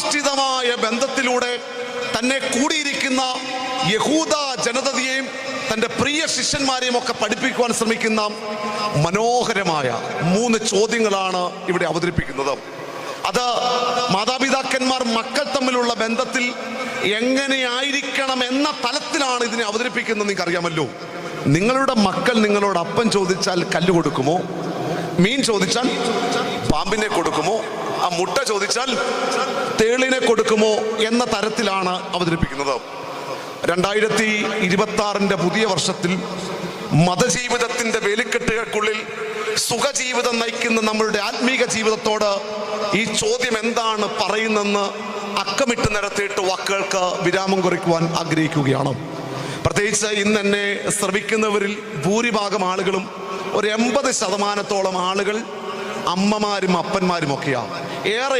അധിഷ്ഠിതമായ ബന്ധത്തിലൂടെ തന്നെ കൂടിയിരിക്കുന്ന യഹൂദ ജനതയെയും തൻ്റെ പ്രിയ ശിഷ്യന്മാരെയും ഒക്കെ പഠിപ്പിക്കുവാൻ ശ്രമിക്കുന്ന മനോഹരമായ 3 ചോദ്യങ്ങളാണ് ഇവിടെ അവതരിപ്പിക്കുന്നത്. അത് മാതാപിതാക്കന്മാർ മക്കൾ തമ്മിലുള്ള ബന്ധത്തിൽ എങ്ങനെയായിരിക്കണം എന്ന തലത്തിലാണ് ഇതിനെ അവതരിപ്പിക്കുന്നത്. നിങ്ങൾക്കറിയാമല്ലോ, നിങ്ങളുടെ മക്കൾ നിങ്ങളോട് അപ്പം ചോദിച്ചാൽ കല്ല് കൊടുക്കുമോ? മീൻ ചോദിച്ചാൽ പാമ്പിനെ കൊടുക്കുമോ? ആ മുട്ട ചോദിച്ചാൽ തേളിനെ കൊടുക്കുമോ എന്ന തരത്തിലാണ് അവതരിപ്പിക്കുന്നത്. 2026 പുതിയ വർഷത്തിൽ മതജീവിതത്തിന്റെ വേലിക്കെട്ടുകൾക്കുള്ളിൽ സുഖജീവിതം നയിക്കുന്ന നമ്മളുടെ ആത്മീക ജീവിതത്തോട് ഈ ചോദ്യം എന്താണ് പറയുന്നതെന്ന് അക്കമിട്ട് നിരത്തിയിട്ട് വാക്കുകൾക്ക് വിരാമം കുറിക്കുവാൻ ആഗ്രഹിക്കുകയാണ്. പ്രത്യേകിച്ച് ഇന്ന് എന്നെ ശ്രവിക്കുന്നവരിൽ ഭൂരിഭാഗം ആളുകളും ഒരു 80% ആളുകൾ അമ്മമാരും അപ്പന്മാരും ഒക്കെയാണ്. ഏറെ